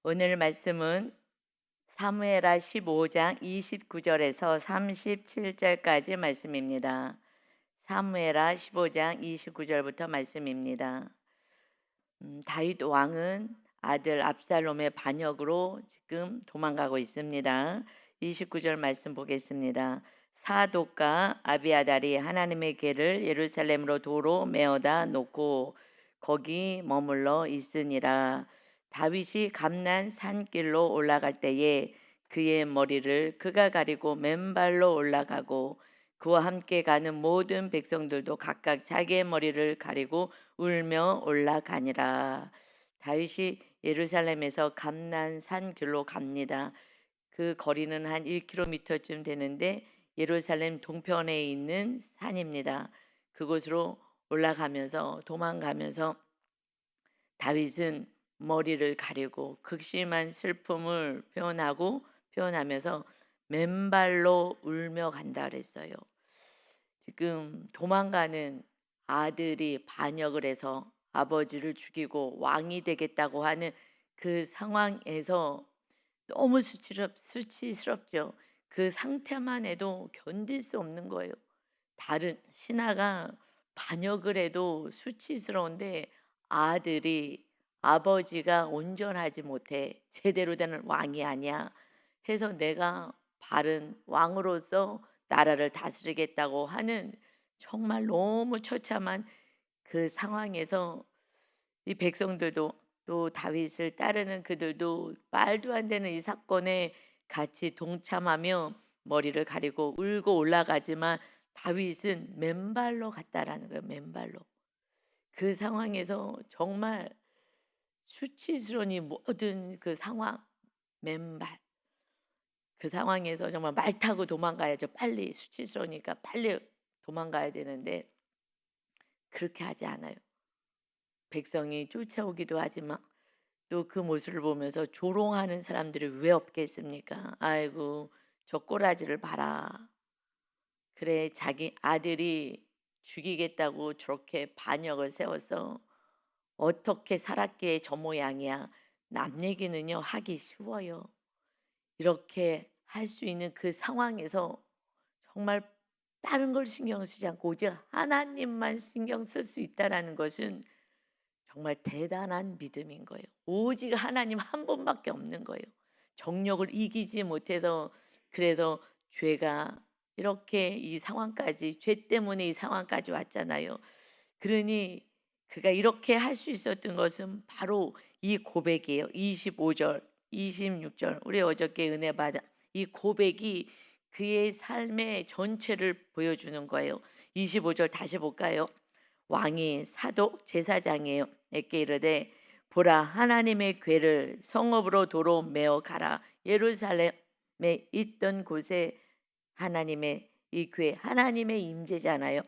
오늘 말씀은 사무엘하 15장 29절에서 37절까지 말씀입니다. 사무엘하 15장 29절부터 말씀입니다. 다윗 왕은 아들 압살롬의 반역으로 지금 도망가고 있습니다. 29절 말씀 보겠습니다. 사독과 아비아달이 하나님의 궤를 예루살렘으로 도로 메어다 놓고 거기 머물러 있으니라. 다윗이 감난 산길로 올라갈 때에 그의 머리를 그가 가리고 맨발로 올라가고 그와 함께 가는 모든 백성들도 각각 자기의 머리를 가리고 울며 올라가니라. 다윗이 예루살렘에서 감난산 길로 갑니다. 그 거리는 한 1km쯤 되는데 예루살렘 동편에 있는 산입니다. 그곳으로 올라가면서 도망가면서 다윗은 머리를 가리고 극심한 슬픔을 표현하면서 맨발로 울며 간다 그랬어요. 지금 도망가는 아들이 반역을 해서 아버지를 죽이고 왕이 되겠다고 하는 그 상황에서 너무 수치스럽죠. 그 상태만 해도 견딜 수 없는 거예요. 다른 신하가 반역을 해도 수치스러운데 아버지가 온전하지 못해 제대로 된 왕이 아니야 해서 내가 바른 왕으로서 나라를 다스리겠다고 하는 정말 너무 처참한 그 상황에서 이 백성들도 또 다윗을 따르는 그들도 말도 안 되는 이 사건에 같이 동참하며 머리를 가리고 울고 올라가지만 다윗은 맨발로 갔다라는 거예요. 맨발로. 그 상황에서 정말 수치스러운 이 모든 그 상황, 맨발. 그 상황에서 정말 말 타고 도망가야죠. 빨리 수치스러우니까 빨리 도망가야 되는데 그렇게 하지 않아요. 백성이 쫓아오기도 하지만 또 그 모습을 보면서 조롱하는 사람들이 왜 없겠습니까? 아이고 저 꼬라지를 봐라. 그래 자기 아들이 죽이겠다고 저렇게 반역을 세워서 어떻게 살았기에 저 모양이야. 남 얘기는요 하기 쉬워요. 이렇게 할 수 있는 그 상황에서 정말 다른 걸 신경 쓰지 않고 오직 하나님만 신경 쓸 수 있다라는 것은 정말 대단한 믿음인 거예요. 오직 하나님 한 분밖에 없는 거예요. 정욕을 이기지 못해서 그래서 죄가 이렇게 이 상황까지 죄 때문에 이 상황까지 왔잖아요. 그러니 그가 이렇게 할 수 있었던 것은 바로 이 고백이에요. 25절, 26절 우리 어저께 은혜 받아 이 고백이 그의 삶의 전체를 보여주는 거예요. 25절 다시 볼까요? 왕이 사독 제사장이에요. 에게 이르되 보라 하나님의 궤를 성읍으로 도로 메어 가라. 예루살렘에 있던 곳에 하나님의 이 궤 하나님의 임재잖아요.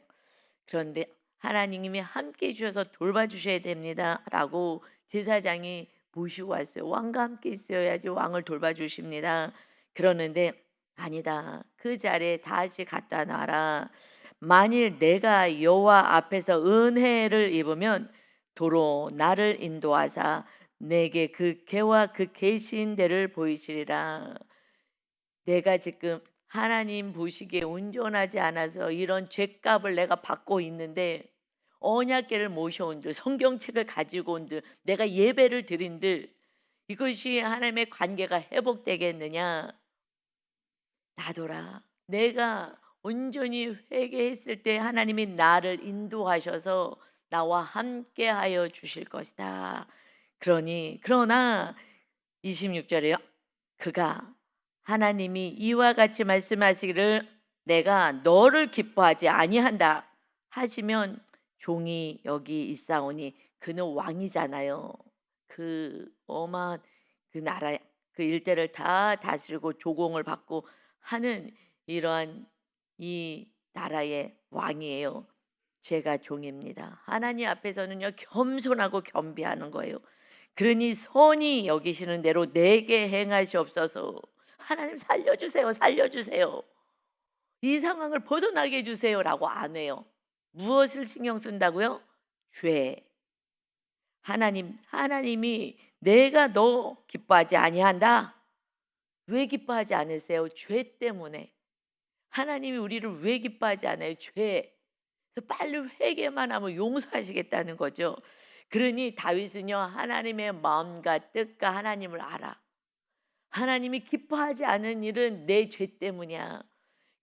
그런데 하나님이 함께 주셔서 돌봐주셔야 됩니다 라고 제사장이 모시고 왔어요. 왕과 함께 있어야지 왕을 돌봐주십니다. 그러는데 아니다. 그 자리에 다시 갖다 놔라. 만일 내가 여호와 앞에서 은혜를 입으면 도로 나를 인도하사 내게 그 궤와 그 계신 데를 보이시리라. 내가 지금 하나님 보시기에 온전하지 않아서 이런 죄값을 내가 받고 있는데 언약궤를 모셔온들 성경책을 가지고 온들 내가 예배를 드린들 이것이 하나님의 관계가 회복되겠느냐? 나도라. 내가 온전히 회개했을 때 하나님이 나를 인도하셔서 나와 함께 하여 주실 것이다. 그러나 26절에요. 그가 하나님이 이와 같이 말씀하시기를 내가 너를 기뻐하지 아니한다 하시면 종이 여기 있사오니 그는 왕이잖아요. 그 어마한 그 나라 그 일대를 다 다스리고 조공을 받고 하는 이러한 이 나라의 왕이에요. 제가 종입니다. 하나님 앞에서는요 겸손하고 겸비하는 거예요. 그러니 선히 여기시는 대로 내게 행하시옵소서. 하나님 살려주세요. 살려주세요. 이 상황을 벗어나게 해주세요라고 안 해요. 무엇을 신경 쓴다고요? 죄. 하나님이 내가 너 기뻐하지 아니한다. 왜 기뻐하지 않으세요? 죄 때문에. 하나님이 우리를 왜 기뻐하지 않아요? 죄. 그래서 빨리 회개만 하면 용서하시겠다는 거죠. 그러니 다윗은요, 하나님의 마음과 뜻과 하나님을 알아. 하나님이 기뻐하지 않은 일은 내 죄 때문이야.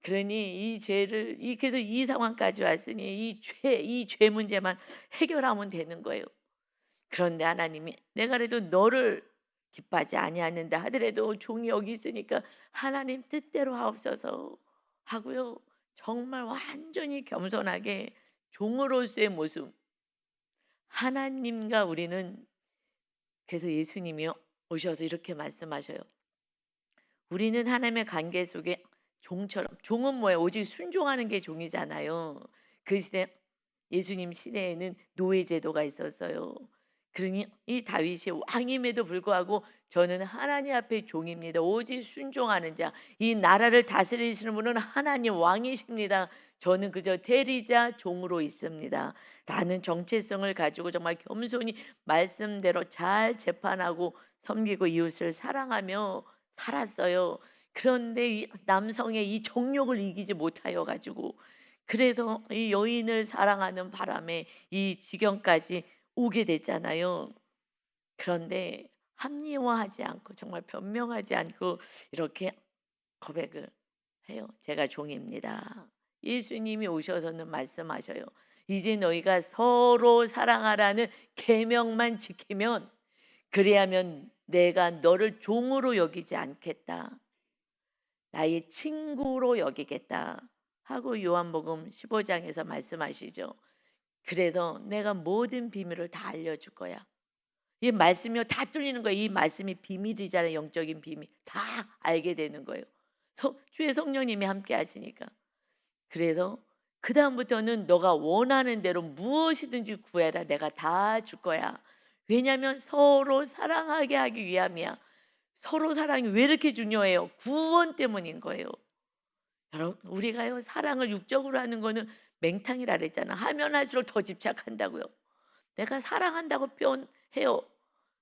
그러니 이 죄를 그래서 이 상황까지 왔으니 이 죄 문제만 해결하면 되는 거예요. 그런데 하나님이 내가 그래도 너를 기뻐하지 아니하는다 하더라도 종이 여기 있으니까 하나님 뜻대로 하옵소서 하고요. 정말 완전히 겸손하게 종으로서의 모습. 하나님과 우리는, 그래서 예수님이요 오셔서 이렇게 말씀하셔요. 우리는 하나님의 관계 속에 종처럼, 종은 뭐예요? 오직 순종하는 게 종이잖아요. 그 시대, 예수님 시대에는 노예 제도가 있었어요. 그러니 이 다윗이 왕임에도 불구하고 저는 하나님 앞에 종입니다. 오직 순종하는 자. 이 나라를 다스리시는 분은 하나님 왕이십니다. 저는 그저 대리자 종으로 있습니다. 라는 정체성을 가지고 정말 겸손히 말씀대로 잘 재판하고 섬기고 이웃을 사랑하며 살았어요. 그런데 이 남성의 이 정욕을 이기지 못하여 가지고, 그래서 이 여인을 사랑하는 바람에 이 지경까지 오게 됐잖아요. 그런데 합리화하지 않고 정말 변명하지 않고 이렇게 고백을 해요. 제가 종입니다. 예수님이 오셔서는 말씀하셔요. 이제 너희가 서로 사랑하라는 계명만 지키면, 그래야면 내가 너를 종으로 여기지 않겠다. 나의 친구로 여기겠다 하고 요한복음 15장에서 말씀하시죠. 그래서 내가 모든 비밀을 다 알려줄 거야. 이 말씀이요 다 뚫리는 거예요. 이 말씀이 비밀이잖아요. 영적인 비밀 다 알게 되는 거예요. 주의 성령님이 함께 하시니까. 그래서 그 다음부터는 너가 원하는 대로 무엇이든지 구해라. 내가 다 줄 거야. 왜냐하면 서로 사랑하게 하기 위함이야. 서로 사랑이 왜 이렇게 중요해요? 구원 때문인 거예요. 여러분, 우리가요 사랑을 육적으로 하는 거는 맹탕이라 그랬잖아. 하면 할수록 더 집착한다고요. 내가 사랑한다고 표현해요.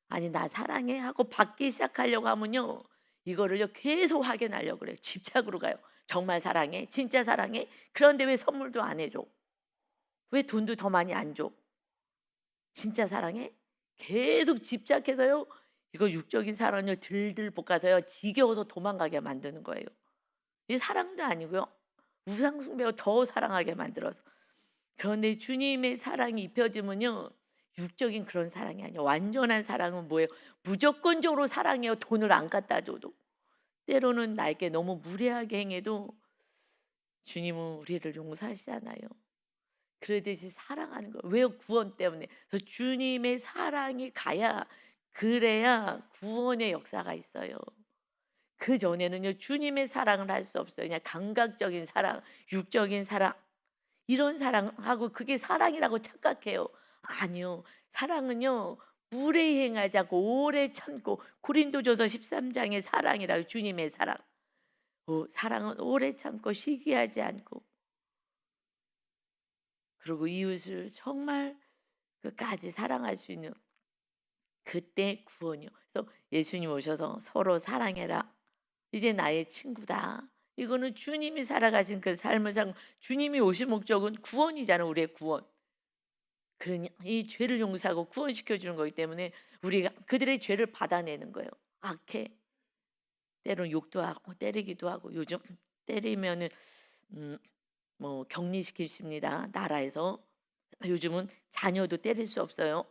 아니 나 사랑해 하고 받기 시작하려고 하면요 이거를요 계속 확인하려고 그래요. 집착으로 가요. 정말 사랑해? 진짜 사랑해? 그런데 왜 선물도 안 해줘? 왜 돈도 더 많이 안 줘? 진짜 사랑해? 계속 집착해서요 이거 육적인 사랑을 들들 볶아서요 지겨워서 도망가게 만드는 거예요. 이 사랑도 아니고요 우상 숭배가 더 사랑하게 만들어서. 그런데 주님의 사랑이 입혀지면요 육적인 그런 사랑이 아니에요. 완전한 사랑은 뭐예요? 무조건적으로 사랑해요. 돈을 안 갖다 줘도. 때로는 나에게 너무 무례하게 행해도 주님은 우리를 용서하시잖아요. 그러듯이 사랑하는 거예요. 왜요? 구원 때문에. 그래서 주님의 사랑이 가야, 그래야 구원의 역사가 있어요. 그 전에는요 주님의 사랑을 할 수 없어요. 그냥 감각적인 사랑, 육적인 사랑, 이런 사랑하고 그게 사랑이라고 착각해요. 아니요. 사랑은요. 무례히 행하지 않고 오래 참고, 고린도전서 13장의 사랑이라고, 주님의 사랑. 사랑은 오래 참고 시기하지 않고, 그리고 이웃을 정말 끝까지 사랑할 수 있는, 그때 구원이요. 그래서 예수님 오셔서 서로 사랑해라. 이제 나의 친구다. 이거는 주님이 살아가신 그 삶을 산, 주님이 오신 목적은 구원이잖아. 우리의 구원. 그러니 이 죄를 용서하고 구원시켜 주는 거기 때문에 우리가 그들의 죄를 받아내는 거예요. 악해. 때로는 욕도 하고 때리기도 하고, 요즘 때리면은 음, 뭐 격리시키십니다. 나라에서. 요즘은 자녀도 때릴 수 없어요.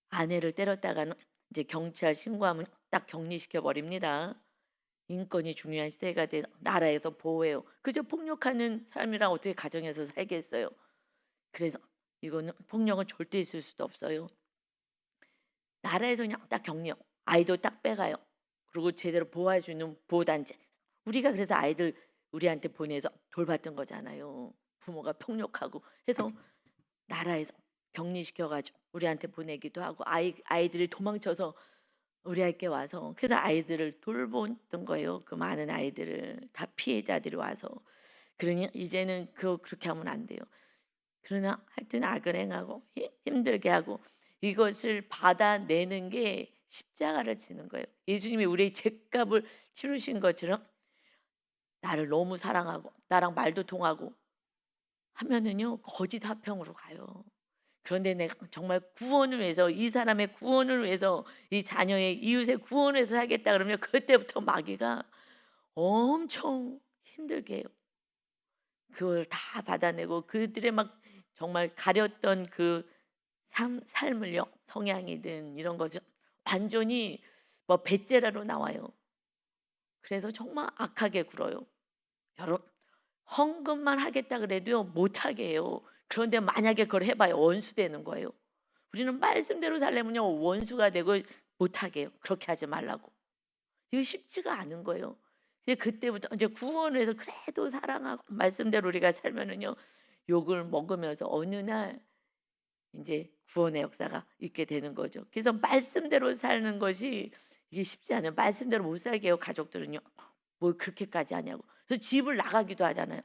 아내를 때렸다가는 이제 경찰 신고하면 딱 격리시켜 버립니다. 인권이 중요한 시대가 돼 나라에서 보호해요. 그저 폭력하는 삶이랑 어떻게 가정에서 살겠어요. 그래서 이거는 폭력은 절대 있을 수도 없어요. 나라에서 그냥 딱 격려, 아이도 딱 빼가요. 그리고 제대로 보호할 수 있는 보호단체. 우리가 그래서 아이들 우리한테 보내서 돌봤던 거잖아요. 부모가 폭력하고 해서 나라에서 격리시켜가지고 우리한테 보내기도 하고, 아이들이 도망쳐서 우리에게 와서, 그래서 아이들을 돌보던 거예요. 그 많은 아이들을 다 피해자들이 와서. 그러니 이제는 그렇게 하면 안 돼요. 그러나 하여튼 악을 행하고 힘들게 하고 이것을 받아내는 게 십자가를 지는 거예요. 예수님이 우리의 죄값을 치르신 것처럼 나를 너무 사랑하고 나랑 말도 통하고 하면은요 거짓 화평으로 가요. 그런데 내가 정말 구원을 위해서 이 사람의 구원을 위해서 이 자녀의 이웃의 구원을 위해서 하겠다 그러면 그때부터 마귀가 엄청 힘들게 해요. 그걸 다 받아내고 그들의 막 정말 가렸던 그 삶을요 성향이든 이런 것을 완전히 뭐 배째라로 나와요. 그래서 정말 악하게 굴어요. 여러분 헌금만 하겠다 그래도요 못하게 해요. 그런데 만약에 그걸 해봐요 원수 되는 거예요. 우리는 말씀대로 살려면요 원수가 되고 못하게 해요. 그렇게 하지 말라고. 이거 쉽지가 않은 거예요. 이제 그때부터 이제 구원을 해서 그래도 사랑하고 말씀대로 우리가 살면은요 욕을 먹으면서 어느 날 이제 구원의 역사가 있게 되는 거죠. 그래서 말씀대로 사는 것이 이게 쉽지 않아요. 말씀대로 못 살게 해요 가족들은요. 뭘 그렇게까지 하냐고. 그래서 집을 나가기도 하잖아요.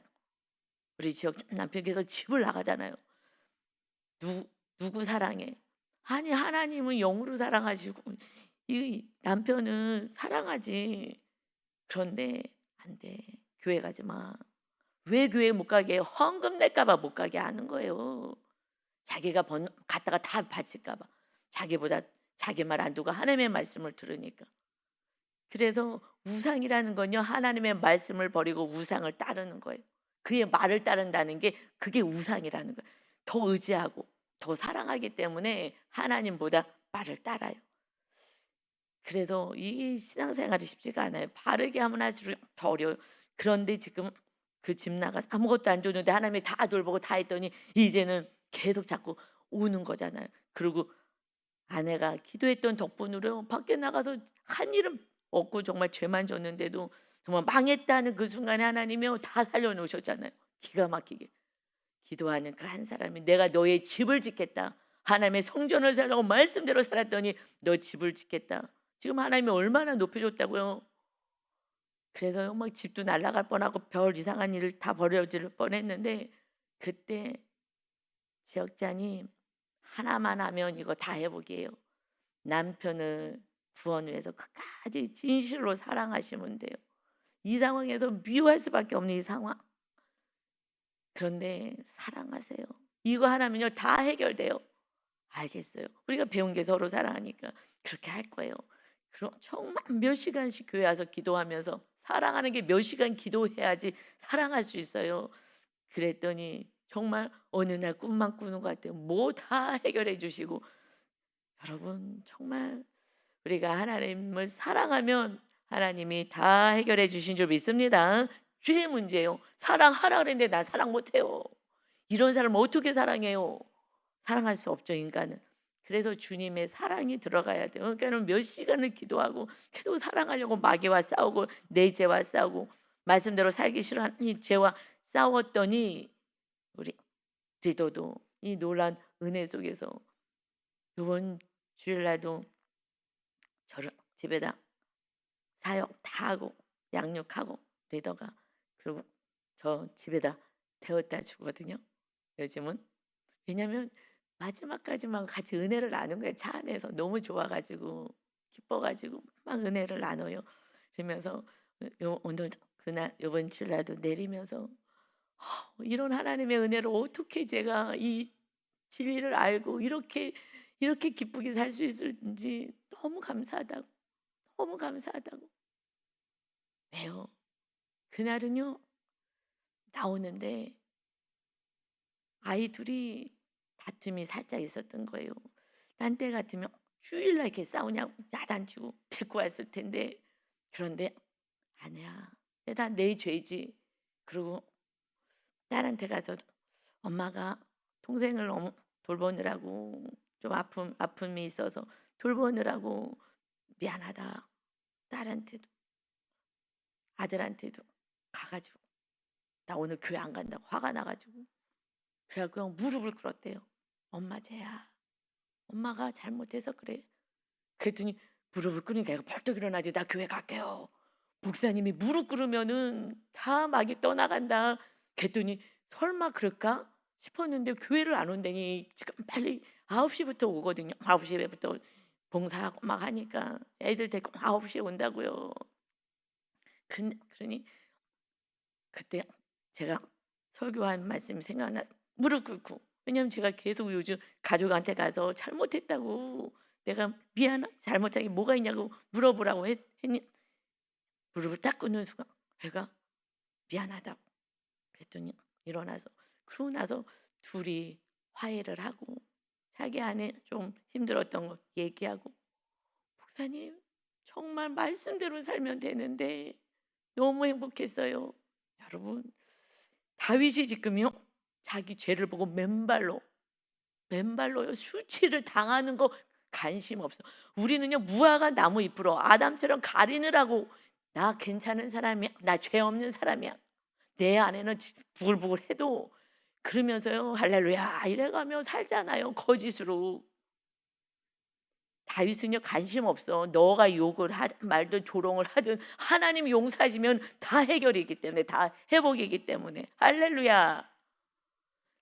우리 지역 남편께서 집을 나가잖아요. 누 누구 사랑해? 아니 하나님은 영으로 사랑하시고 이 남편은 사랑하지. 그런데 안 돼. 교회 가지 마. 왜 교회 못 가게 해요? 헌금 낼까 봐 못 가게 하는 거예요. 자기가 갔다가 다 바칠까 봐. 자기보다 자기 말 안 두고 하나님의 말씀을 들으니까. 그래서 우상이라는 건요 하나님의 말씀을 버리고 우상을 따르는 거예요. 그의 말을 따른다는 게 그게 우상이라는 거예요. 더 의지하고 더 사랑하기 때문에 하나님보다 말을 따라요. 그래서 이 신앙생활이 쉽지가 않아요. 바르게 하면 할수록 더 어려워요. 그런데 지금 그 집 나가서 아무것도 안 줬는데 하나님이 다 돌보고 다 했더니 이제는 계속 자꾸 오는 거잖아요. 그리고 아내가 기도했던 덕분으로 밖에 나가서 한 일은 없고 정말 죄만 졌는데도 정말 망했다는 그 순간에 하나님이 다 살려놓으셨잖아요. 기가 막히게. 기도하는 그 한 사람이 내가 너의 집을 짓겠다. 하나님의 성전을 살라고 말씀대로 살았더니 너 집을 짓겠다. 지금 하나님이 얼마나 높여줬다고요. 그래서 막 집도 날아갈 뻔하고 별 이상한 일을 다 벌어질 뻔했는데 그때 지역장이 하나만 하면 이거 다 해보기예요. 남편을 구원 위해서 끝까지 진실로 사랑하시면 돼요. 이 상황에서 미워할 수밖에 없는 이 상황. 그런데 사랑하세요. 이거 하나면요 다 해결돼요. 알겠어요. 우리가 배운 게 서로 사랑하니까 그렇게 할 거예요. 그럼 정말 몇 시간씩 교회 와서 기도하면서 사랑하는 게 몇 시간 기도해야지 사랑할 수 있어요. 그랬더니 정말 어느 날 꿈만 꾸는 것 같아요. 뭐 다 해결해 주시고 여러분 정말 우리가 하나님을 사랑하면 하나님이 다 해결해 주신 줄 믿습니다. 죄의 문제예요. 사랑하라 그랬는데 나 사랑 못해요. 이런 사람 어떻게 사랑해요? 사랑할 수 없죠 인간은. 그래서 주님의 사랑이 들어가야 돼요. 그러니까는 몇 시간을 기도하고 계속 사랑하려고 마귀와 싸우고 내 죄와 싸우고 말씀대로 살기 싫어하는 이 죄와 싸웠더니 우리 리더도 이 놀란 은혜 속에서 이번 주일날도 저를 집에다 사역 다 하고 양육하고 리더가 그리고 저 집에다 데워다 주거든요. 요즘은 왜냐면 마지막까지만 같이 은혜를 나눈 거예요. 차 안에서 너무 좋아가지고 기뻐가지고 막 은혜를 나눠요. 그러면서 오늘 그날 이번 주일날도 내리면서 이런 하나님의 은혜를 어떻게 제가 이 진리를 알고 이렇게 기쁘게 살 수 있을지 너무 감사하다고 너무 감사하다고 왜요? 그날은요 나오는데 아이 둘이 다툼이 살짝 있었던 거예요. 딴 때 같으면 주일날 이렇게 싸우냐고 야단치고 데리고 왔을 텐데 그런데 아니야. 다 내 죄지. 그리고 딸한테 가서 엄마가 동생을 너무 돌보느라고 좀 아픔이 있어서 돌보느라고 미안하다. 딸한테도 아들한테도 가가지고 나 오늘 교회 안 간다고 화가 나가지고 그래갖고 무릎을 꿇었대요. 엄마 죄야. 엄마가 잘못해서 그래. 그랬더니 무릎을 꿇으니까 애가 벌떡 일어나지. 나 교회 갈게요. 목사님이 무릎 꿇으면은 다 막이 떠나간다. 그랬더니 설마 그럴까 싶었는데 교회를 안 온다니 지금 빨리 9시부터 오거든요. 9시부터 봉사하고 막 하니까 애들 데리고 9시에 온다고요. 그러니 그때 제가 설교한 말씀이 생각나서 무릎 꿇고, 왜냐면 제가 계속 요즘 가족한테 가서 잘못했다고, 내가 잘못한 게 뭐가 있냐고 물어보라고 했니, 무릎을 딱 꿇는 순간 애가 미안하다고 그랬더니 일어나서, 그러고 나서 둘이 화해를 하고 자기 안에 좀 힘들었던 거 얘기하고, 목사님 정말 말씀대로 살면 되는데 너무 행복했어요. 여러분, 다윗이 지금요 자기 죄를 보고 맨발로요 수치를 당하는 거 관심 없어. 우리는요 무화과 나무 잎으로 아담처럼 가리느라고, 나 괜찮은 사람이야, 나 죄 없는 사람이야, 내 안에는 부글부글해도, 그러면서요 할렐루야 이래가며 살잖아요, 거짓으로. 다윗은요 관심 없어. 너가 욕을 하든 말든 조롱을 하든 하나님 용서하시면 다 해결이기 때문에, 다 회복이기 때문에. 할렐루야.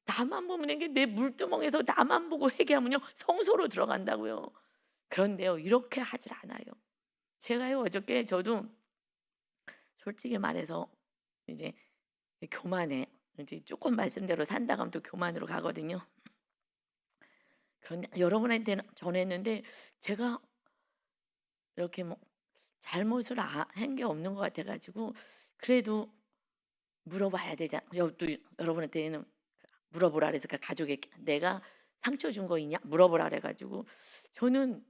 나만 보면, 이게 내 물두멍에서 나만 보고 회개하면요 성소로 들어간다고요. 그런데요 이렇게 하질 않아요. 제가요 어저께, 저도 솔직히 말해서 이제 교만에, 이제 조금 말씀대로 산다고 하면 또 교만으로 가거든요. 그런데 여러분한테는 전했는데 제가 이렇게 뭐 잘못을 한 게 없는 것 같아 가지고, 그래도 물어봐야 되잖아요. 또 여러분한테는 물어보라 그래서, 그 가족에게 내가 상처 준 거 있냐 물어보라 그래 가지고, 저는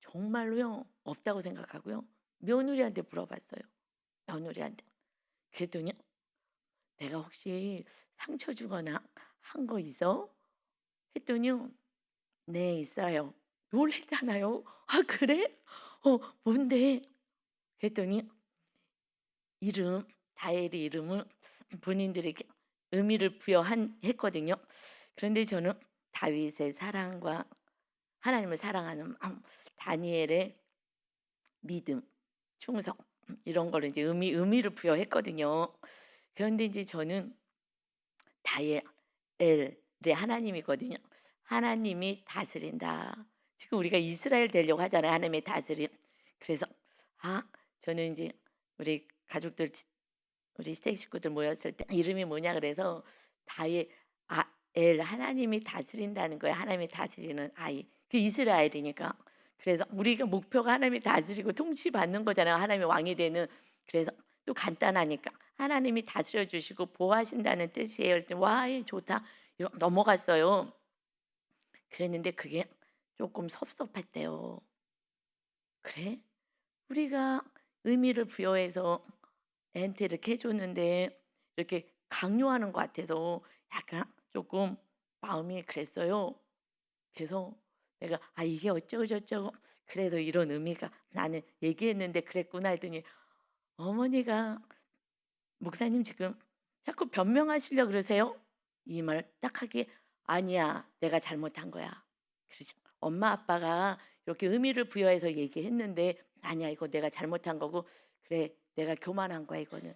정말로요 없다고 생각하고요. 며느리한테 물어봤어요. 며느리한테. 그랬더니 내가 혹시 상처 주거나 한 거 있어? 했더니요, 네 있어요. 놀랬잖아요. 아 그래? 뭔데? 그랬더니 이름, 다엘이 이름을 본인들에게 의미를 부여한 했거든요. 그런데 저는 다윗의 사랑과 하나님을 사랑하는 마음, 다니엘의 믿음, 충성, 이런 거를 이제 의미를 부여했거든요. 그런데 이제 저는 다니엘의 하나님이거든요. 하나님이 다스린다. 지금 우리가 이스라엘 되려고 하잖아요. 하나님의 다스림. 그래서 저는 이제 우리 가족들, 우리 시댁 식구들 모였을 때 이름이 뭐냐 그래서 다의 엘, 하나님이 다스린다는 거예요. 하나님이 다스리는 아이. 그 이스라엘이니까. 그래서 우리가 목표가 하나님이 다스리고 통치받는 거잖아요. 하나님이 왕이 되는. 그래서 또 간단하니까 하나님이 다스려 주시고 보호하신다는 뜻이에요. 그랬더니 와, 좋다. 이러고 넘어갔어요. 그랬는데 그게 조금 섭섭했대요. 그래? 우리가 의미를 부여해서 애한테 이렇게 해줬는데 이렇게 강요하는 것 같아서 약간 조금 마음이 그랬어요. 그래서 내가 이게 어쩌고 저쩌고, 그래도 이런 의미가 나는 얘기했는데 그랬구나 했더니, 어머니가 목사님 지금 자꾸 변명하시려고 그러세요? 이 말 딱 하기에, 아니야 내가 잘못한 거야. 그러지, 엄마 아빠가 이렇게 의미를 부여해서 얘기했는데 아니야 이거 내가 잘못한 거고, 그래 내가 교만한 거야 이거는.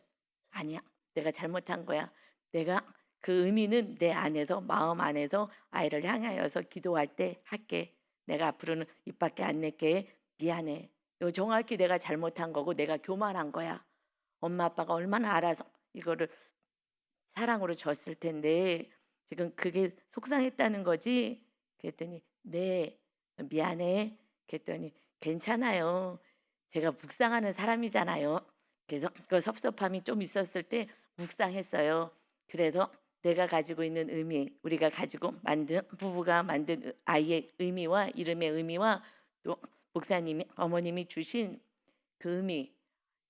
아니야 내가 잘못한 거야. 내가 그 의미는 내 안에서, 마음 안에서 아이를 향하여서 기도할 때 할게. 내가 앞으로는 입 밖에 안 낼게. 미안해. 이거 정확히 내가 잘못한 거고 내가 교만한 거야. 엄마 아빠가 얼마나 알아서 이거를 사랑으로 줬을 텐데 지금 그게 속상했다는 거지? 그랬더니 네 미안해. 그랬더니 괜찮아요. 제가 묵상하는 사람이잖아요. 그래서 그 섭섭함이 좀 있었을 때 묵상했어요. 그래서 내가 가지고 있는 의미, 우리가 가지고 만든, 부부가 만든 아이의 의미와 이름의 의미와 또 목사님이, 어머님이 주신 그 의미,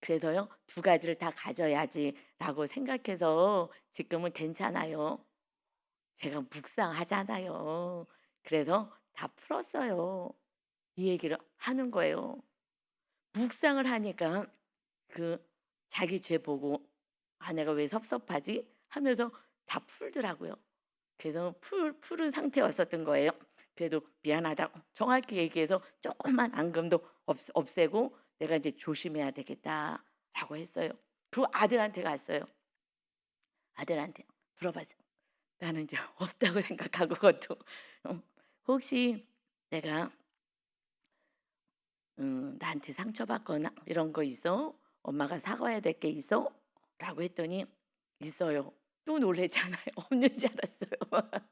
그래서요 두 가지를 다 가져야지라고 생각해서 지금은 괜찮아요. 제가 묵상하잖아요. 그래서 다 풀었어요. 이 얘기를 하는 거예요. 묵상을 하니까 그 자기 죄 보고, 내가 왜 섭섭하지 하면서 다 풀더라고요. 그래서 푸른 상태였었던 거예요. 그래도 미안하다고 정확히 얘기해서 조금만 앙금도 없애고 내가 이제 조심해야 되겠다라고 했어요. 그리고 아들한테 갔어요. 아들한테 물어봤어요. 나는 이제 없다고 생각하고, 그것도 혹시 내가 나한테 상처받거나 이런 거 있어? 엄마가 사과해야 될 게 있어? 라고 했더니 있어요. 또 놀랬잖아요. 없는 줄 알았어요.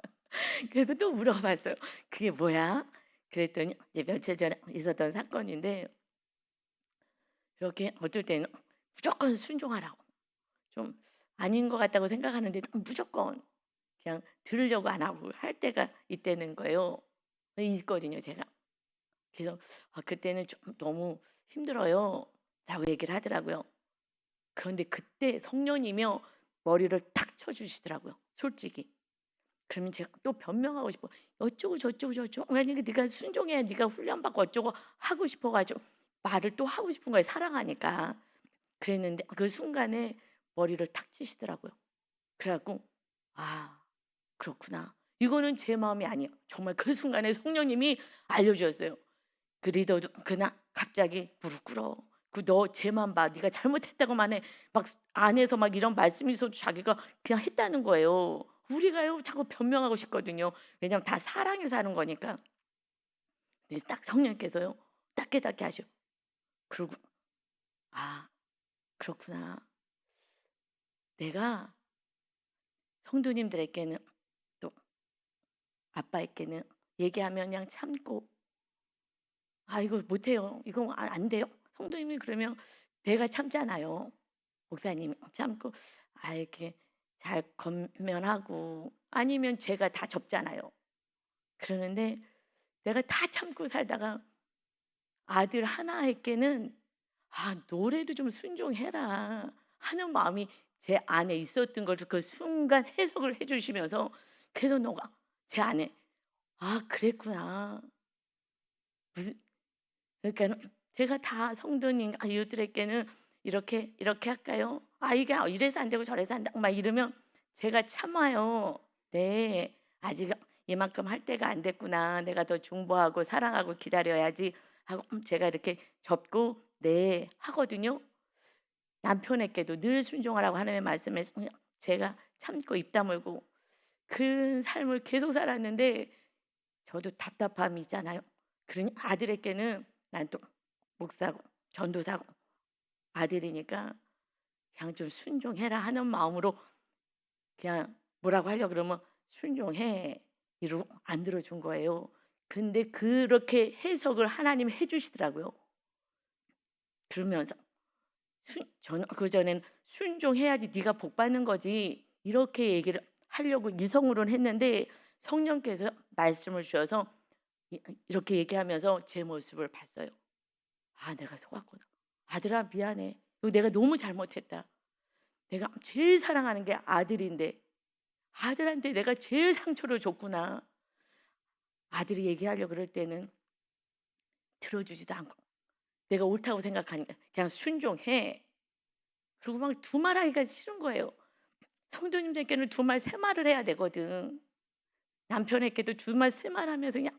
그래서 또 물어봤어요. 그게 뭐야? 그랬더니 이제 며칠 전에 있었던 사건인데 이렇게 어떨 때는 무조건 순종하라고 좀 아닌 것 같다고 생각하는데 무조건 그냥 들으려고 안 하고 할 때가 있다는 거예요. 있거든요, 제가. 그래서 그때는 좀 너무 힘들어요. 라고 얘기를 하더라고요. 그런데 그때 성령이며 머리를 탁 쳐주시더라고요. 솔직히. 그러면 제가 또 변명하고 싶어. 어쩌고 저쩌고 저쩌고. 아니 네가 순종해야 네가 훈련받고 어쩌고 하고 싶어가지고 말을 또 하고 싶은 거예요. 사랑하니까. 그랬는데 그 순간에 머리를 탁 치시더라고요. 그래갖고 아 그렇구나. 이거는 제 마음이 아니에요. 정말 그 순간에 성령님이 알려주셨어요. 그 리더도 그날 갑자기 무릎 꿇어. 그 너 쟤만 봐. 네가 잘못했다고만 해. 막 안에서 막 이런 말씀이 있어도 자기가 그냥 했다는 거예요. 우리가요 자꾸 변명하고 싶거든요. 왜냐면 다 사랑에 사는 거니까. 근데 딱 성령께서요 딱 깨닫게 하셔. 그리고 아 그렇구나. 내가 성도님들에게는 또 아빠에게는 얘기하면 그냥 참고 아 이거 못해요. 이거 안 돼요. 성도님이 그러면 내가 참잖아요. 목사님이 참고 이렇게 잘 건면하고 아니면 제가 다 접잖아요. 그러는데 내가 다 참고 살다가 아들 하나에게는 노래도 좀 순종해라 하는 마음이 제 안에 있었던 걸 그 순간 해석을 해주시면서 그래서 너가 제 안에 그랬구나. 무슨 그러니까 제가 다 성도님 이웃들에게는 이렇게 이렇게 할까요? 이게 이래서 안 되고 저래서 안 되고 막 이러면 제가 참아요. 네, 아직 이만큼 할 때가 안 됐구나. 내가 더 중보하고 사랑하고 기다려야지 하고 제가 이렇게 접고 네 하거든요. 남편에게도 늘 순종하라고 하나님의 말씀에 제가 참고 입 다물고 그 삶을 계속 살았는데 저도 답답함이 있잖아요. 그러니 아들에게는 난 또 목사고 전도사고 아들이니까 그냥 좀 순종해라 하는 마음으로 그냥 뭐라고 하려고 그러면 순종해 이러고 안 들어준 거예요. 근데 그렇게 해석을 하나님이 해주시더라고요. 그러면서 저는 그전에는 순종해야지 네가 복 받는 거지 이렇게 얘기를 하려고 이성으로는 했는데 성령께서 말씀을 주셔서 이렇게 얘기하면서 제 모습을 봤어요. 내가 속았구나. 아들아 미안해. 이거 내가 너무 잘못했다. 내가 제일 사랑하는 게 아들인데 아들한테 내가 제일 상처를 줬구나. 아들이 얘기하려고 그럴 때는 들어주지도 않고 내가 옳다고 생각하니까 그냥 순종해. 그리고 막 두말하기가 싫은 거예요. 성도님들께는 두말 세말을 해야 되거든. 남편에게도 두말 세말 하면서 그냥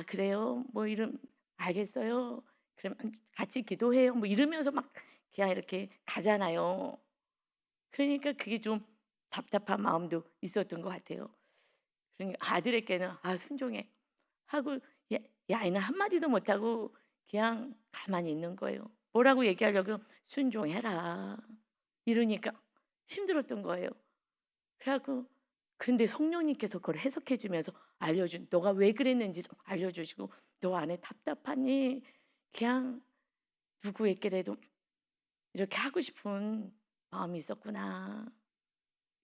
그래요 뭐 이름 알겠어요. 그럼 같이 기도해요. 뭐 이러면서 막 그냥 이렇게 가잖아요. 그러니까 그게 좀 답답한 마음도 있었던 것 같아요. 그러니까 아들에게는 순종해 하고 얘는 한마디도 못하고 그냥 가만히 있는 거예요. 뭐라고 얘기하려고 순종해라 이러니까 힘들었던 거예요. 그래갖고 근데 성령님께서 그걸 해석해 주면서 알려준 너가 왜 그랬는지 좀 알려주시고 너 안에 답답하니 그냥 누구에게라도 이렇게 하고 싶은 마음이 있었구나.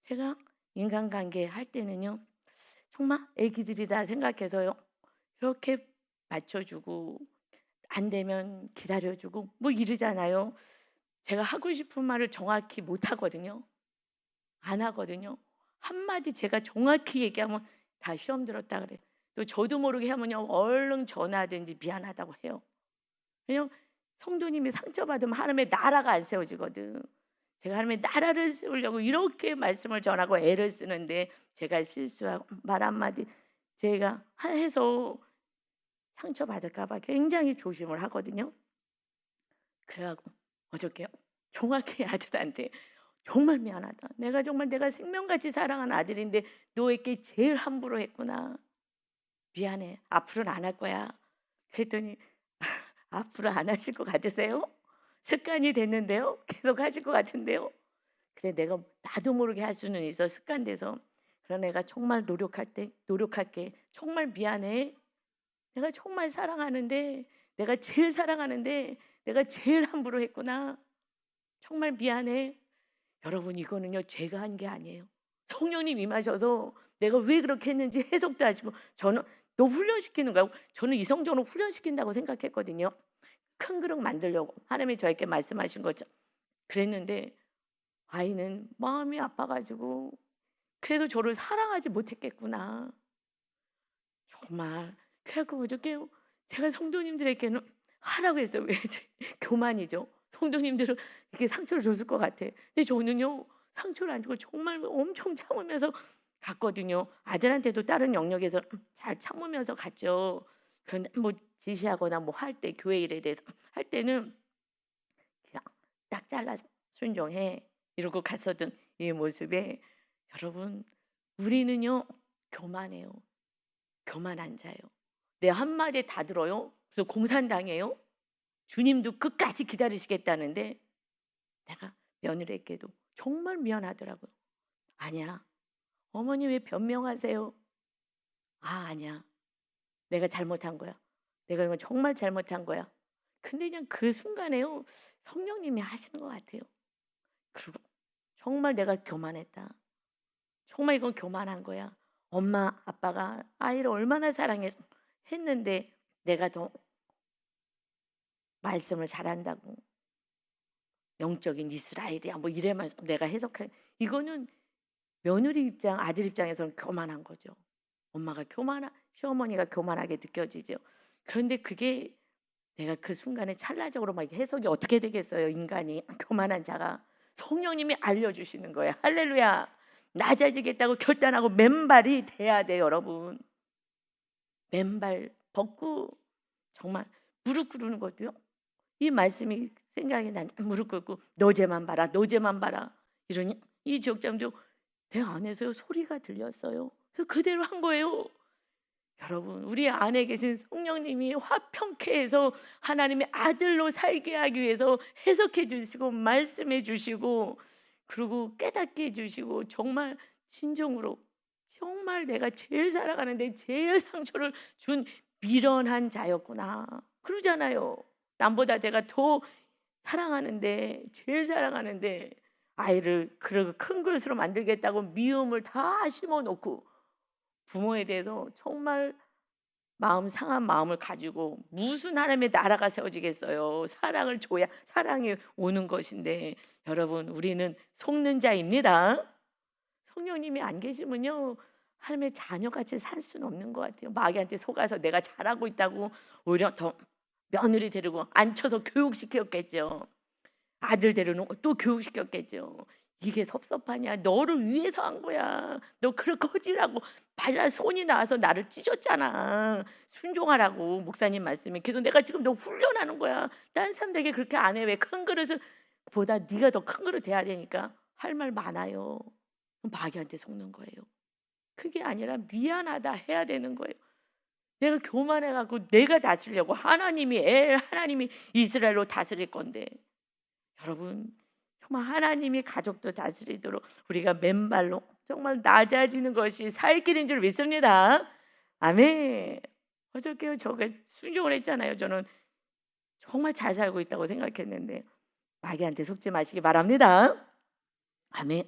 제가 인간관계 할 때는요 정말 애기들이다 생각해서요 이렇게 맞춰주고 안 되면 기다려주고 뭐 이러잖아요. 제가 하고 싶은 말을 정확히 못 하거든요. 안 하거든요. 한마디 제가 정확히 얘기하면 다 시험 들었다 그래. 또 저도 모르게 하면요 얼른 전화하든지 미안하다고 해요. 왜냐면 성도님이 상처받으면 하나님의 나라가 안 세워지거든. 제가 하나님의 나라를 세우려고 이렇게 말씀을 전하고 애를 쓰는데 제가 실수하고 말 한마디 제가 해서 상처받을까 봐 굉장히 조심을 하거든요. 그래갖고 어저께 정확히 아들한테 정말 미안하다. 내가 정말 내가 생명같이 사랑하는 아들인데 너에게 제일 함부로 했구나. 미안해. 앞으로는 안 할 거야. 그랬더니 앞으로 안 하실 것 같으세요? 습관이 됐는데요. 계속 하실 것 같은데요. 그래 내가 나도 모르게 할 수는 있어 습관돼서. 그러나 내가 정말 노력할게. 정말 미안해. 내가 정말 사랑하는데 내가 제일 사랑하는데 내가 제일 함부로 했구나. 정말 미안해. 여러분 이거는요 제가 한 게 아니에요. 성령님 임하셔서 내가 왜 그렇게 했는지 해석도 하시고 저는 너 훈련시키는 거야. 저는 이성적으로 훈련시킨다고 생각했거든요. 큰 그릇 만들려고 하나님이 저에게 말씀하신 거죠. 그랬는데 아이는 마음이 아파가지고 그래도 저를 사랑하지 못했겠구나. 정말 그래갖고 어저께 제가 성도님들에게는 하라고 했어요. 왜 교만이죠. 성도님들은 이렇게 상처를 줬을 것 같아. 근데 저는요 상처를 안 주고 정말 엄청 참으면서 갔거든요. 아들한테도 다른 영역에서 잘 참으면서 갔죠. 그런데 뭐 지시하거나 뭐 할 때 교회 일에 대해서 할 때는 그냥 딱 잘라서 순종해 이러고 갔었던 이 모습에 여러분 우리는요 교만해요. 교만한 자예요. 내 한마디에 다 들어요. 그래서 공산당해요. 주님도 끝까지 기다리시겠다는데 내가 며느리에게도 정말 미안하더라고요. 아니야. 어머니 왜 변명하세요? 아니야. 내가 잘못한 거야. 내가 이건 정말 잘못한 거야. 근데 그냥 그 순간에요. 성령님이 하시는 것 같아요. 그리고 정말 내가 교만했다. 정말 이건 교만한 거야. 엄마, 아빠가 아이를 얼마나 했는데 내가 더 말씀을 잘한다고 영적인 이스라엘이야 뭐 이래만 내가 해석해. 이거는 며느리 입장, 아들 입장에서는 교만한 거죠. 엄마가 시어머니가 교만하게 느껴지죠. 그런데 그게 내가 그 순간에 찰나적으로 막 해석이 어떻게 되겠어요, 인간이. 교만한 자가. 성령님이 알려주시는 거예요. 할렐루야. 낮아지겠다고 결단하고 맨발이 돼야 돼요, 여러분. 맨발 벗고 정말 무릎 꿇는 것도요. 이 말씀이 생각이 난 무릎 꿇고 너제만 봐라, 너제만 봐라. 이러니 이 지역장도 내 안에서요 소리가 들렸어요. 그래서 그대로 한 거예요. 여러분 우리 안에 계신 성령님이 화평케 해서 하나님의 아들로 살게 하기 위해서 해석해 주시고 말씀해 주시고 그리고 깨닫게 해 주시고 정말 진정으로 정말 내가 제일 사랑하는데 제일 상처를 준 미련한 자였구나 그러잖아요. 남보다 내가 더 사랑하는데 제일 사랑하는데 아이를 그렇게 큰 그릇으로 만들겠다고 미움을 다 심어놓고 부모에 대해서 정말 마음 상한 마음을 가지고 무슨 하나님의 나라가 세워지겠어요. 사랑을 줘야 사랑이 오는 것인데 여러분 우리는 속는 자입니다. 성령님이 안 계시면요 하나님의 자녀같이 살 수는 없는 것 같아요. 마귀한테 속아서 내가 잘하고 있다고 오히려 더 며느리 데리고 앉혀서 교육시켰겠죠. 아들 데려놓고 또 교육시켰겠죠. 이게 섭섭하냐? 너를 위해서 한 거야. 너 그럴 거지라고 발랄 손이 나와서 나를 찢었잖아. 순종하라고 목사님 말씀이. 그래서 내가 지금 너 훈련하는 거야. 딴 사람들에게 그렇게 안 해. 왜 큰 그릇을 보다 네가 더 큰 그릇 돼야 되니까 할 말 많아요. 마귀한테 속는 거예요. 그게 아니라 미안하다 해야 되는 거예요. 내가 교만해갖고 내가 다스리려고 하나님이 이스라엘로 다스릴 건데 여러분 정말 하나님이 가족도 다스리도록 우리가 맨발로 정말 낮아지는 것이 살 길인 줄 믿습니다. 아멘. 어저께 저가 순종을 했잖아요. 저는 정말 잘 살고 있다고 생각했는데 마귀한테 속지 마시기 바랍니다. 아멘.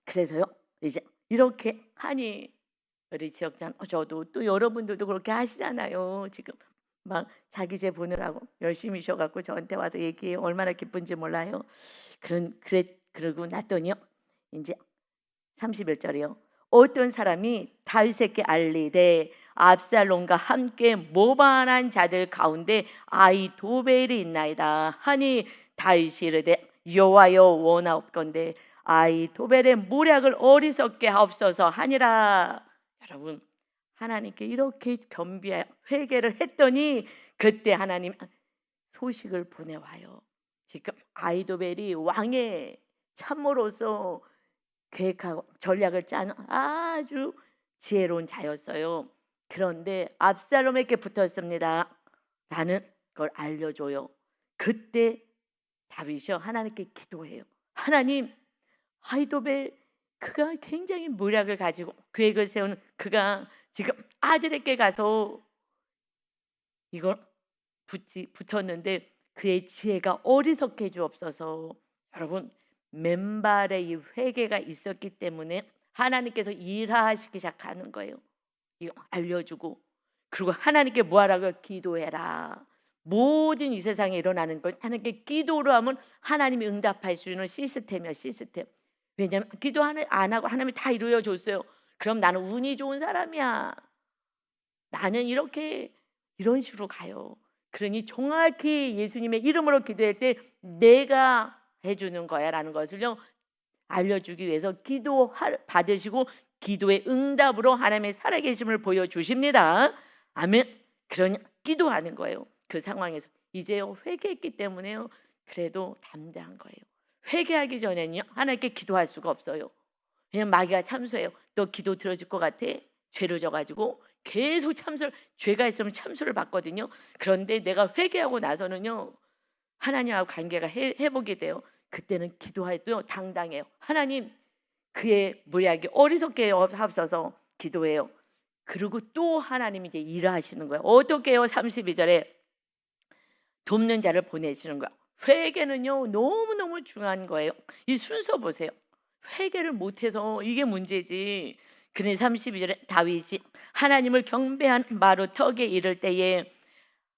그래서요 이제 이렇게 하니 우리 지역장 저도 또 여러분들도 그렇게 하시잖아요. 지금 막 자기 제 보느라고 열심히 쉬어갖고 저한테 와서 얘기해 얼마나 기쁜지 몰라요. 그러고 났더니요 이제 31절이요. 어떤 사람이 다윗에게 알리되 압살롬과 함께 모반한 자들 가운데 아히도벨이 있나이다 하니 다윗이 이르되 여호와여 원하옵건대 아히도벨의 모략을 어리석게 하옵소서 하니라. 여러분 하나님께 이렇게 겸비해 회개를 했더니 그때 하나님 소식을 보내와요. 지금 아히도벨이 왕의 참모로서 계획하고 전략을 짜는 아주 지혜로운 자였어요. 그런데 압살롬에게 붙었습니다. 라는 걸 알려줘요. 그때 다윗이요 하나님께 기도해요. 하나님, 아이도벨 그가 굉장히 모략을 가지고 계획을 세우는 그가 지금 아들에게 가서 이걸 붙었는데 그의 지혜가 어리석게 주옵소서. 여러분, 맨발의 이 회개가 있었기 때문에 하나님께서 일하시기 시작하는 거예요. 이거 알려주고, 그리고 하나님께 뭐 하라고요? 기도해라. 모든 이 세상에 일어나는 걸 하나님께 기도로 하면 하나님이 응답할 수 있는 시스템이야, 시스템. 왜냐하면 기도 안 하고 하나님이 다 이루어 줬어요. 그럼 나는 운이 좋은 사람이야. 나는 이렇게 이런 식으로 가요. 그러니 정확히 예수님의 이름으로 기도할 때 내가 해주는 거야라는 것을요 알려주기 위해서 기도 받으시고 기도의 응답으로 하나님의 살아계심을 보여주십니다. 아멘. 그러니 기도하는 거예요. 그 상황에서 이제요 회개했기 때문에요 그래도 담대한 거예요. 회개하기 전에는요 하나님께 기도할 수가 없어요. 왜냐면 마귀가 참소해요. 너 기도 들어줄 것 같아? 죄를 져가지고 계속 참소를, 죄가 있으면 참소를 받거든요. 그런데 내가 회개하고 나서는요 하나님하고 관계가 회복이 돼요. 그때는 기도해도 당당해요. 하나님, 그의 모략이 어리석게 하옵소서 기도해요. 그리고 또 하나님이 이제 일하시는 거예요. 어떻게 해요? 32절에 돕는 자를 보내시는 거예요. 회개는요 너무너무 중요한 거예요. 이 순서 보세요. 회개를 못해서 이게 문제지. 그래 32절에 다윗이 하나님을 경배한 마루 턱에 이를 때에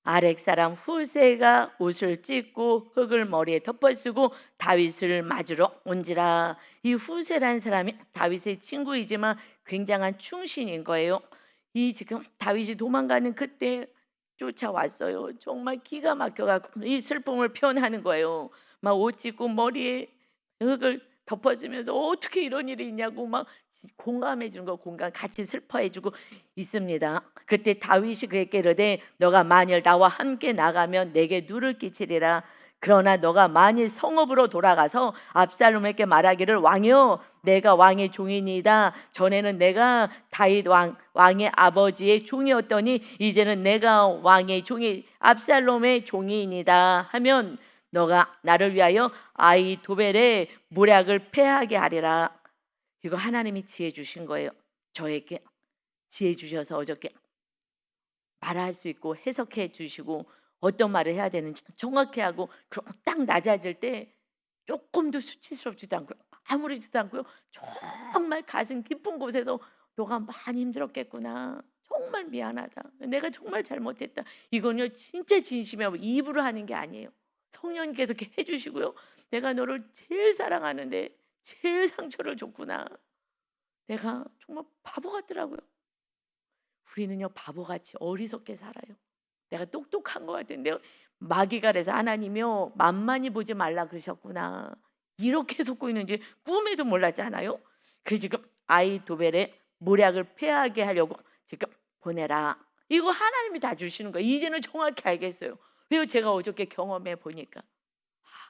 아렉 사람 후세가 옷을 찢고 흙을 머리에 덮어쓰고 다윗을 맞으러 온지라. 이 후세라는 사람이 다윗의 친구이지만 굉장한 충신인 거예요. 이 지금 다윗이 도망가는 그때 쫓아왔어요. 정말 기가 막혀갖고 이 슬픔을 표현하는 거예요. 막 옷 찢고 머리에 흙을 덮어쓰면서 어떻게 이런 일이 있냐고 막 공감해 주는 거, 공감 같이 슬퍼해 주고 있습니다. 그때 다윗이 그에게 이르되 너가 만일 나와 함께 나가면 내게 누를 끼치리라. 그러나 너가 만일 성읍으로 돌아가서 압살롬에게 말하기를 왕이여 내가 왕의 종이니이다. 전에는 내가 다윗 왕의 아버지의 종이었더니 이제는 내가 왕의 종이 압살롬의 종이니이다 하면 너가 나를 위하여 아히도벨의 모략을 패하게 하리라. 이거 하나님이 지혜 주신 거예요. 저에게 지혜 주셔서 어저께 말할 수 있고 해석해 주시고 어떤 말을 해야 되는지 정확히 하고 그럼 딱 낮아질 때 조금도 수치스럽지도 않고요. 아무렇지도 않고요. 정말 가슴 깊은 곳에서 너가 많이 힘들었겠구나. 정말 미안하다. 내가 정말 잘못했다. 이건요 진짜 진심이고 입으로 하는 게 아니에요. 성령님께서 이렇게 해주시고요. 내가 너를 제일 사랑하는데 제일 상처를 줬구나. 내가 정말 바보 같더라고요. 우리는요 바보같이 어리석게 살아요. 내가 똑똑한 것 같은데요. 마귀가 그래서 하나님이요 만만히 보지 말라 그러셨구나. 이렇게 속고 있는지 꿈에도 몰랐잖아요. 그 지금 아히도벨의 모략을 패하게 하려고 지금 보내라. 이거 하나님이 다 주시는 거예요. 이제는 정확히 알겠어요. 왜요? 제가 어저께 경험해 보니까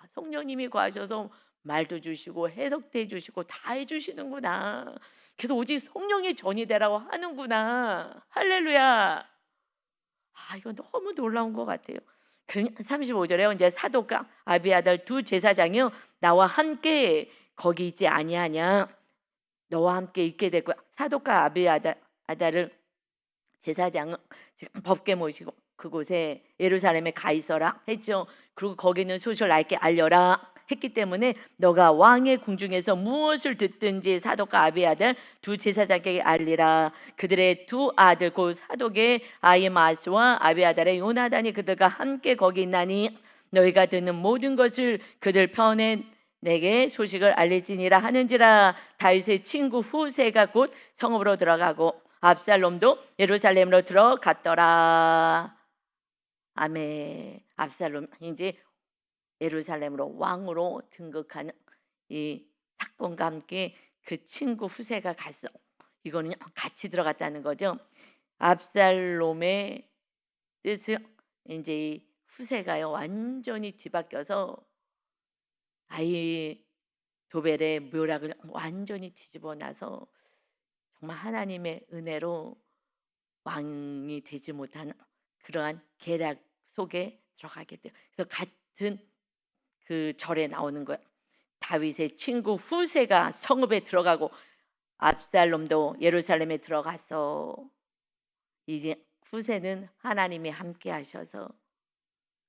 성령님이 과하셔서 말도 주시고 해석도 해주시고 다 해주시는구나. 그래서 오직 성령의 전이 되라고 하는구나. 할렐루야. 이건 너무 놀라운 것 같아요. 35절에 이제 사독과 아비아달 두 제사장이요 나와 함께 거기 있지 아니하냐. 너와 함께 있게 될 거야. 사독과 아비아달을 제사장은 지금 법궤 모시고 그곳에 예루살렘에 가 있어라 했죠. 그리고 거기는 소식을 나에게 알려라 했기 때문에 너가 왕의 궁중에서 무엇을 듣든지 사독과 아비아들 두 제사장에게 알리라. 그들의 두 아들 곧 사독의 아히마스와 아비아달의 요나단이 그들과 함께 거기 있나니 너희가 듣는 모든 것을 그들 편에 내게 소식을 알릴지니라 하는지라. 다윗의 친구 후세가 곧 성읍으로 들어가고 압살롬도 예루살렘으로 들어갔더라. 아멘. 압살롬 이제 예루살렘으로 왕으로 등극하는 이 사건과 함께 그 친구 후세가 갔어. 이거는 같이 들어갔다는 거죠. 압살롬의 뜻을 이제 이 후세가요 완전히 뒤바뀌어서 아히도벨의 묘락을 완전히 뒤집어 놔서 정말 하나님의 은혜로 왕이 되지 못한 그러한 계략 속에 들어가게 돼요. 그래서 같은 그 절에 나오는 거예요. 다윗의 친구 후세가 성읍에 들어가고 압살롬도 예루살렘에 들어가서 이제 후세는 하나님이 함께 하셔서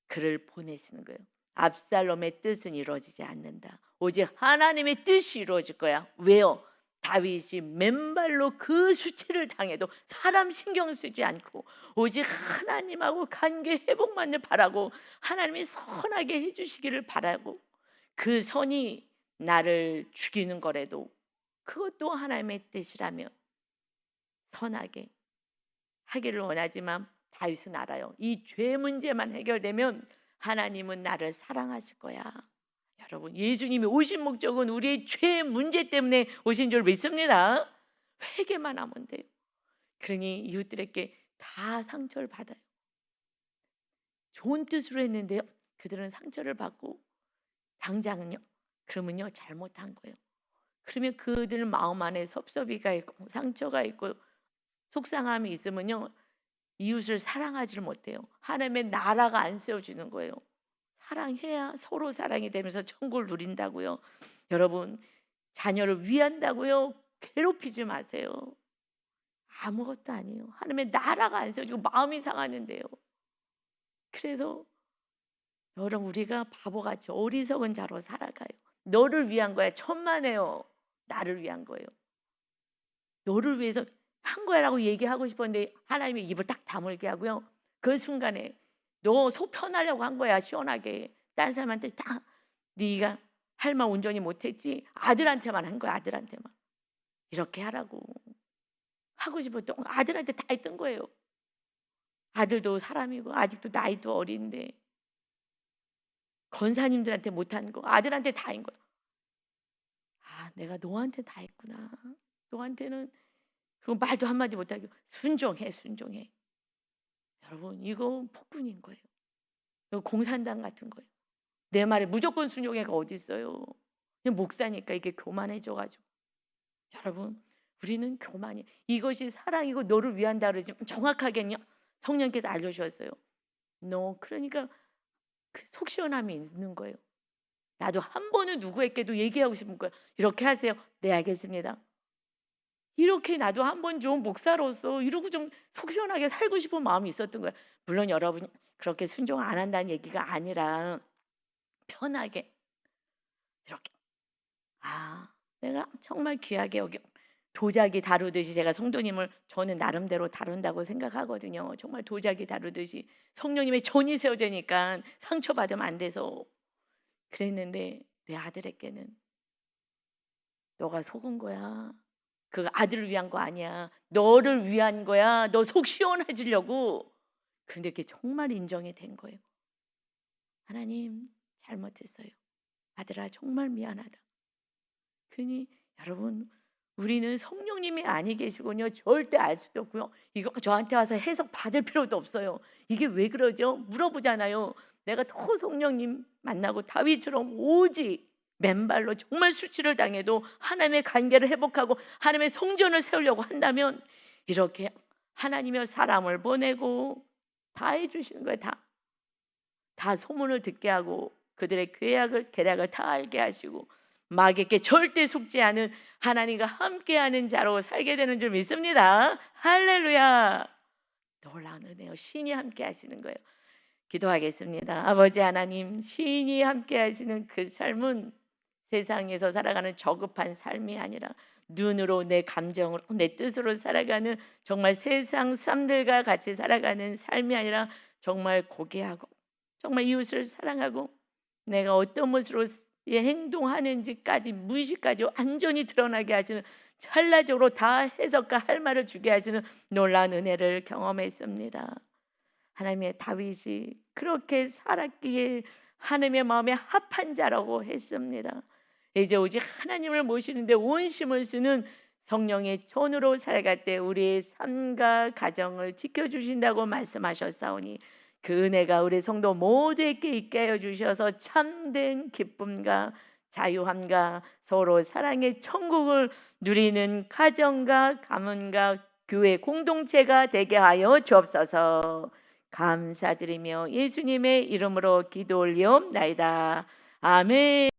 그를 보내시는 거예요. 압살롬의 뜻은 이루어지지 않는다. 오직 하나님의 뜻이 이루어질 거야. 왜요? 다윗이 맨발로 그 수치를 당해도 사람 신경 쓰지 않고 오직 하나님하고 관계 회복만을 바라고 하나님이 선하게 해주시기를 바라고 그 선이 나를 죽이는 거라도 그것도 하나님의 뜻이라며 선하게 하기를 원하지만 다윗은 알아요. 이 죄 문제만 해결되면 하나님은 나를 사랑하실 거야. 여러분, 예수님이 오신 목적은 우리의 죄 문제 때문에 오신 줄 믿습니다. 회개만 하면 돼요. 그러니 이웃들에게 다 상처를 받아요. 좋은 뜻으로 했는데요, 그들은 상처를 받고 당장은요, 그러면요 잘못한 거예요. 그러면 그들 마음 안에 섭섭이가 있고 상처가 있고 속상함이 있으면요 이웃을 사랑하지를 못해요. 하나님의 나라가 안 세워지는 거예요. 사랑해야 서로 사랑이 되면서 천국을 누린다고요. 여러분, 자녀를 위한다고요? 괴롭히지 마세요. 아무것도 아니에요. 하나님의 나라가 안 세워지고 마음이 상하는데요. 그래서 여러분, 우리가 바보같이 어리석은 자로 살아가요. 너를 위한 거야. 천만에요. 나를 위한 거예요. 너를 위해서 한 거야라고 얘기하고 싶었는데 하나님의 입을 딱 다물게 하고요. 그 순간에 너 속 편하려고 한 거야. 시원하게. 딴 사람한테 다 네가 할 말 온전히 못했지. 아들한테만 한 거야. 아들한테만. 이렇게 하라고. 하고 싶었던 아들한테 다 했던 거예요. 아들도 사람이고 아직도 나이도 어린데 권사님들한테 못한 거 아들한테 다 한 거야. 아, 내가 너한테 다 했구나. 너한테는 그럼 말도 한마디 못하고 순종해. 여러분, 이거 폭군인 거예요. 이거 공산당 같은 거예요. 내 말에 무조건 순종해가 어디 있어요. 그냥 목사니까 이게 교만해져가지고. 여러분, 우리는 교만이 이것이 사랑이고 너를 위한다 그러지 정확하게는요 성령께서 알려주셨어요. 너 그러니까 그 속 시원함이 있는 거예요. 나도 한 번은 누구에게도 얘기하고 싶은 거예요. 이렇게 하세요. 네, 알겠습니다. 이렇게 나도 한 번 좀 목사로서 이러고 좀 속 시원하게 살고 싶은 마음이 있었던 거예요. 물론 여러분이 그렇게 순종 안 한다는 얘기가 아니라 편하게 이렇게 내가 정말 귀하게 여겨 도자기 다루듯이 제가 성도님을 저는 나름대로 다룬다고 생각하거든요. 정말 도자기 다루듯이 성령님의 전이 세워지니까 상처받으면 안 돼서 그랬는데 내 아들에게는 너가 속은 거야. 그 아들을 위한 거 아니야. 너를 위한 거야. 너 속 시원해지려고. 그런데 그게 정말 인정이 된 거예요. 하나님, 잘못했어요. 아들아, 정말 미안하다. 그러니 여러분, 우리는 성령님이 아니 계시군요. 절대 알 수도 없고요. 이거 저한테 와서 해석 받을 필요도 없어요. 이게 왜 그러죠? 물어보잖아요. 내가 더 성령님 만나고 다윗처럼 오직 맨발로 정말 수치를 당해도 하나님의 관계를 회복하고 하나님의 성전을 세우려고 한다면 이렇게 하나님의 사람을 보내고 다 해주시는 거예요. 다 소문을 듣게 하고 그들의 계략을 다 알게 하시고 마귀에게 절대 속지 않은 하나님과 함께하는 자로 살게 되는 줄 믿습니다. 할렐루야. 놀라운 은혜요. 신이 함께 하시는 거예요. 기도하겠습니다. 아버지 하나님, 신이 함께 하시는 그 삶은 세상에서 살아가는 저급한 삶이 아니라 눈으로 내 감정으로 내 뜻으로 살아가는 정말 세상 사람들과 같이 살아가는 삶이 아니라 정말 고귀하고 정말 이웃을 사랑하고 내가 어떤 모습으로 행동하는지까지 무의식까지 완전히 드러나게 하시는 찰나적으로 다 해석과 할 말을 주게 하시는 놀라운 은혜를 경험했습니다. 하나님의 다윗이 그렇게 살았기에 하나님의 마음에 합한 자라고 했습니다. 이제 오직 하나님을 모시는데 온 힘을 쓰는 성령의 전으로 살아갈 때 우리의 삶과 가정을 지켜주신다고 말씀하셨사오니 그 은혜가 우리 성도 모두에게 있게 하여 주셔서 참된 기쁨과 자유함과 서로 사랑의 천국을 누리는 가정과 가문과 교회 공동체가 되게 하여 주옵소서. 감사드리며 예수님의 이름으로 기도 올리옵나이다. 아멘.